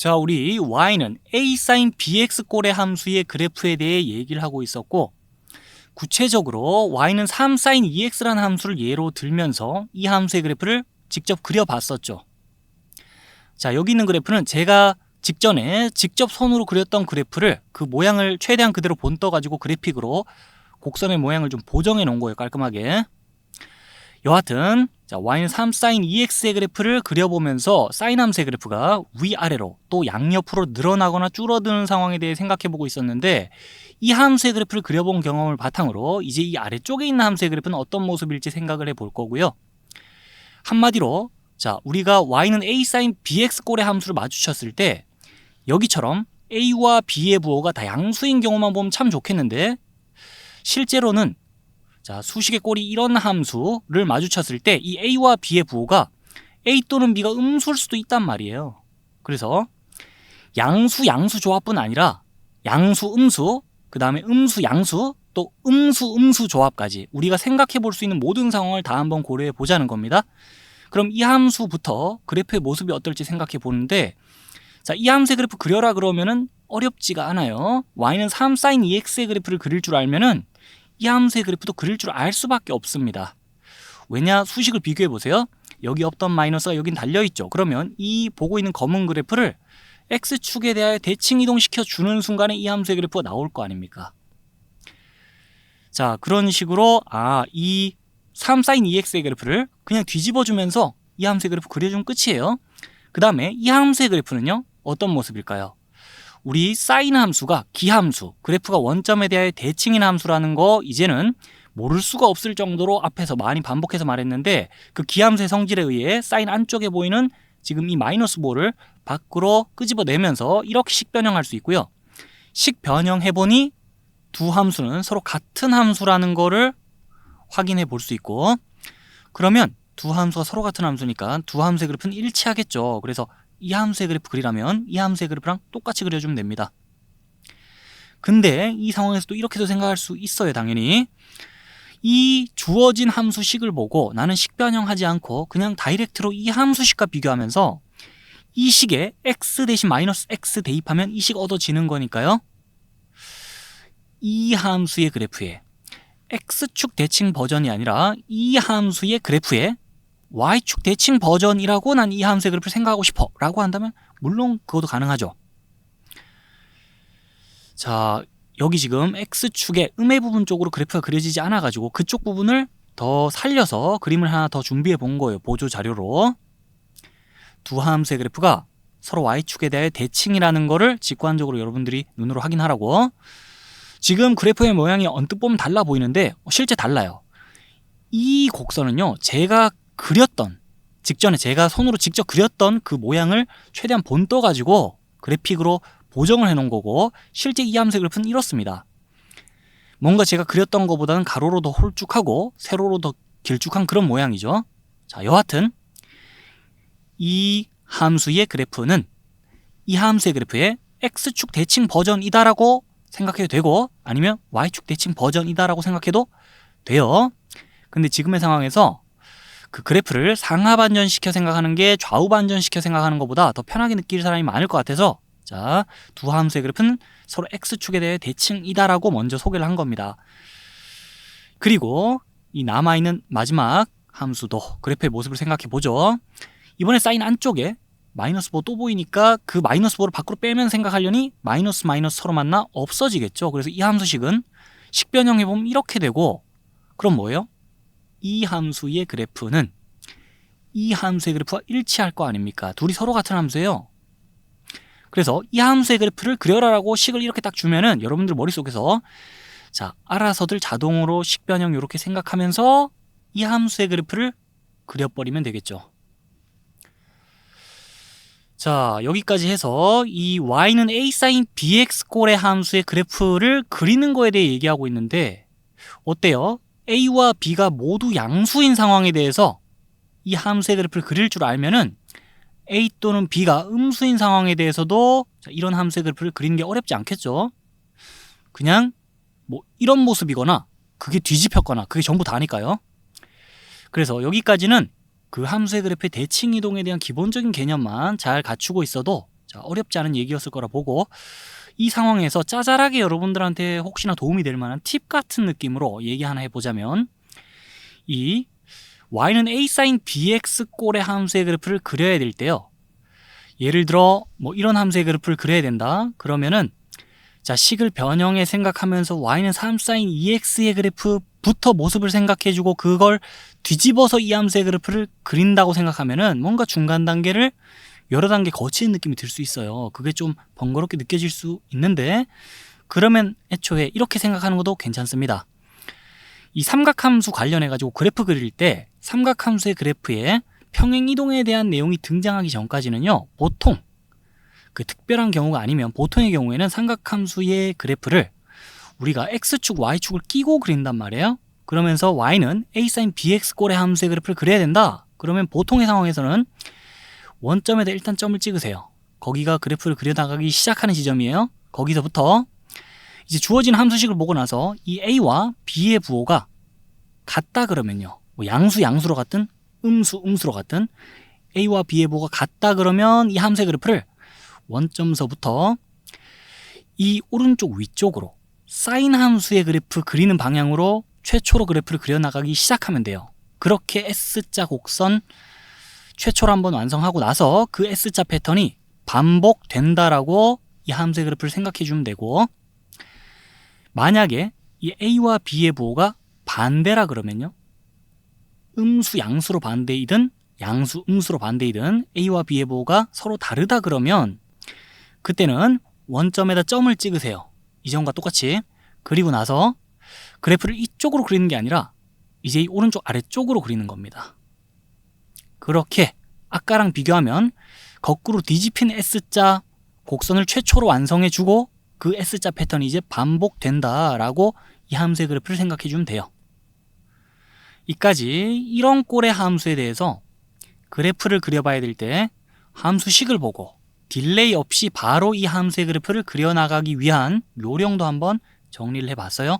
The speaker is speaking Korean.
자, 우리 y는 a sin bx 꼴의 함수의 그래프에 대해 얘기를 하고 있었고, 구체적으로 y는 3 sin 2x라는 함수를 예로 들면서 이 함수의 그래프를 직접 그려봤었죠. 자, 여기 있는 그래프는 제가 직전에 직접 손으로 그렸던 그래프를 그 모양을 최대한 그대로 본떠 가지고 그래픽으로 곡선의 모양을 좀 보정해 놓은 거예요, 깔끔하게. 여하튼 자, y는 3 sin 2x의 그래프를 그려보면서 sin 함수의 그래프가 위아래로 또 양옆으로 늘어나거나 줄어드는 상황에 대해 생각해보고 있었는데, 이 함수의 그래프를 그려본 경험을 바탕으로 이제 이 아래쪽에 있는 함수의 그래프는 어떤 모습일지 생각을 해볼 거고요. 한마디로 자, 우리가 y는 a sin bx 꼴의 함수를 마주쳤을 때 여기처럼 a와 b의 부호가 다 양수인 경우만 보면 참 좋겠는데, 실제로는 자, 수식의 꼴이 이런 함수를 마주쳤을 때 이 a와 b의 부호가 a 또는 b가 음수일 수도 있단 말이에요. 그래서 양수 조합뿐 아니라 양수 음수, 그 다음에 음수 양수, 또 음수 조합까지 우리가 생각해 볼 수 있는 모든 상황을 다 한번 고려해 보자는 겁니다. 그럼 이 함수부터 그래프의 모습이 어떨지 생각해 보는데, 자, 이 함수의 그래프 그려라 그러면은 어렵지가 않아요. y는 3 sin 2x의 그래프를 그릴 줄 알면은 이 함수의 그래프도 그릴 줄 알 수밖에 없습니다. 왜냐? 수식을 비교해 보세요. 여기 없던 마이너스가 여긴 달려있죠. 그러면 이 보고 있는 검은 그래프를 x축에 대하여 대칭 이동시켜 주는 순간에 이 함수의 그래프가 나올 거 아닙니까? 자, 그런 식으로 이 3 sin 2x의 그래프를 그냥 뒤집어 주면서 이 함수의 그래프 그려주면 끝이에요. 그 다음에 이 함수의 그래프는요, 어떤 모습일까요? 우리 sin 함수가 기함수, 그래프가 원점에 대하여 대칭인 함수라는 거 이제는 모를 수가 없을 정도로 앞에서 많이 반복해서 말했는데, 그 기함수의 성질에 의해 sin 안쪽에 보이는 지금 이 마이너스 부호를 밖으로 끄집어내면서 이렇게 식변형할 수 있고요. 식변형해보니 두 함수는 서로 같은 함수라는 거를 확인해 볼 수 있고, 그러면 두 함수가 서로 같은 함수니까 두 함수의 그래프는 일치하겠죠. 그래서 이 함수의 그래프 그리라면 이 함수의 그래프랑 똑같이 그려주면 됩니다. 근데 이 상황에서도 이렇게도 생각할 수 있어요, 당연히. 이 주어진 함수식을 보고 나는 식변형하지 않고 그냥 다이렉트로 이 함수식과 비교하면서 이 식에 x 대신 마이너스 x 대입하면 이 식 얻어지는 거니까요. 이 함수의 그래프에 x축 대칭 버전이 아니라 이 함수의 그래프에 y축 대칭 버전이라고 난 이 함수의 그래프를 생각하고 싶어 라고 한다면 물론 그것도 가능하죠. 자, 여기 지금 x축의 음의 부분 쪽으로 그래프가 그려지지 않아 가지고 그쪽 부분을 더 살려서 그림을 하나 더 준비해 본 거예요, 보조 자료로. 두 함수의 그래프가 서로 y축에 대해 대칭이라는 거를 직관적으로 여러분들이 눈으로 확인하라고. 지금 그래프의 모양이 언뜻 보면 달라 보이는데 실제 달라요. 이 곡선은요, 제가 그렸던, 직전에 제가 손으로 직접 그렸던 그 모양을 최대한 본떠 가지고 그래픽으로 보정을 해 놓은 거고, 실제 이 함수의 그래프는 이렇습니다. 뭔가 제가 그렸던 것보다는 가로로 더 홀쭉하고 세로로 더 길쭉한 그런 모양이죠. 자, 여하튼 이 함수의 그래프는 이 함수의 그래프의 x축 대칭 버전이다라고 생각해도 되고, 아니면 y축 대칭 버전이다라고 생각해도 돼요. 근데 지금의 상황에서 그 그래프를 상하 반전시켜 생각하는 게 좌우 반전시켜 생각하는 것보다 더 편하게 느낄 사람이 많을 것 같아서, 자, 두 함수의 그래프는 서로 x축에 대해 대칭이다라고 먼저 소개를 한 겁니다. 그리고 이 남아있는 마지막 함수도 그래프의 모습을 생각해 보죠. 이번에 sin 안쪽에 마이너스 보 또 보이니까 그 마이너스 보를 밖으로 빼면 생각하려니 마이너스 서로 만나 없어지겠죠. 그래서 이 함수식은 식변형해 보면 이렇게 되고, 그럼 뭐예요? 이 함수의 그래프는 이 함수의 그래프와 일치할 거 아닙니까? 둘이 서로 같은 함수예요. 그래서 이 함수의 그래프를 그려라라고 식을 이렇게 딱 주면은 여러분들 머릿속에서 자, 알아서들 자동으로 식변형 이렇게 생각하면서 이 함수의 그래프를 그려버리면 되겠죠. 자, 여기까지 해서 이 y는 a sin bx 꼴의 함수의 그래프를 그리는 거에 대해 얘기하고 있는데, 어때요? a와 b가 모두 양수인 상황에 대해서 이 함수의 그래프를 그릴 줄 알면은 a 또는 b가 음수인 상황에 대해서도 이런 함수의 그래프를 그리는 게 어렵지 않겠죠? 그냥 뭐 이런 모습이거나 그게 뒤집혔거나 그게 전부 다니까요. 그래서 여기까지는 그 함수의 그래프의 대칭 이동에 대한 기본적인 개념만 잘 갖추고 있어도 자, 어렵지 않은 얘기였을 거라 보고 이 상황에서 짜잘하게 여러분들한테 혹시나 도움이 될 만한 팁 같은 느낌으로 얘기 하나 해보자면 이 y는 a sin bx 꼴의 함수의 그래프를 그려야 될 때요. 예를 들어 뭐 이런 함수의 그래프를 그려야 된다. 그러면은 자, 식을 변형해 생각하면서 y는 3 sin 2x의 그래프부터 모습을 생각해주고 그걸 뒤집어서 이 함수의 그래프를 그린다고 생각하면은 뭔가 중간 단계를 여러 단계 거치는 느낌이 들 수 있어요. 그게 좀 번거롭게 느껴질 수 있는데 그러면 애초에 이렇게 생각하는 것도 괜찮습니다. 이 삼각함수 관련해 가지고 그래프 그릴 때 삼각함수의 그래프에 평행이동에 대한 내용이 등장하기 전까지는요, 보통 그 특별한 경우가 아니면 보통의 경우에는 삼각함수의 그래프를 우리가 x축, y축을 끼고 그린단 말이에요. 그러면서 y는 a sin bx 꼴의 함수의 그래프를 그려야 된다. 그러면 보통의 상황에서는 원점에다 일단 점을 찍으세요. 거기가 그래프를 그려나가기 시작하는 지점이에요. 거기서부터 이제 주어진 함수식을 보고 나서 이 a와 b의 부호가 같다 그러면요, 뭐 양수로 같든 음수로 같든 a와 b의 부호가 같다 그러면 이 함수의 그래프를 원점서부터 이 오른쪽 위쪽으로 사인 함수의 그래프 그리는 방향으로 최초로 그래프를 그려나가기 시작하면 돼요. 그렇게 S자 곡선 최초로 한번 완성하고 나서 그 S자 패턴이 반복된다라고 이 함수의 그래프를 생각해 주면 되고, 만약에 이 A와 B의 부호가 반대라 그러면요, 음수 양수로 반대이든 양수 음수로 반대이든 A와 B의 부호가 서로 다르다 그러면 그때는 원점에다 점을 찍으세요. 이전과 똑같이. 그리고 나서 그래프를 이쪽으로 그리는 게 아니라 이제 이 오른쪽 아래쪽으로 그리는 겁니다. 그렇게 아까랑 비교하면 거꾸로 뒤집힌 S자 곡선을 최초로 완성해주고 그 S자 패턴이 이제 반복된다라고 이 함수의 그래프를 생각해 주면 돼요. 이까지 이런 꼴의 함수에 대해서 그래프를 그려봐야 될 때 함수식을 보고 딜레이 없이 바로 이 함수의 그래프를 그려나가기 위한 요령도 한번 정리를 해봤어요.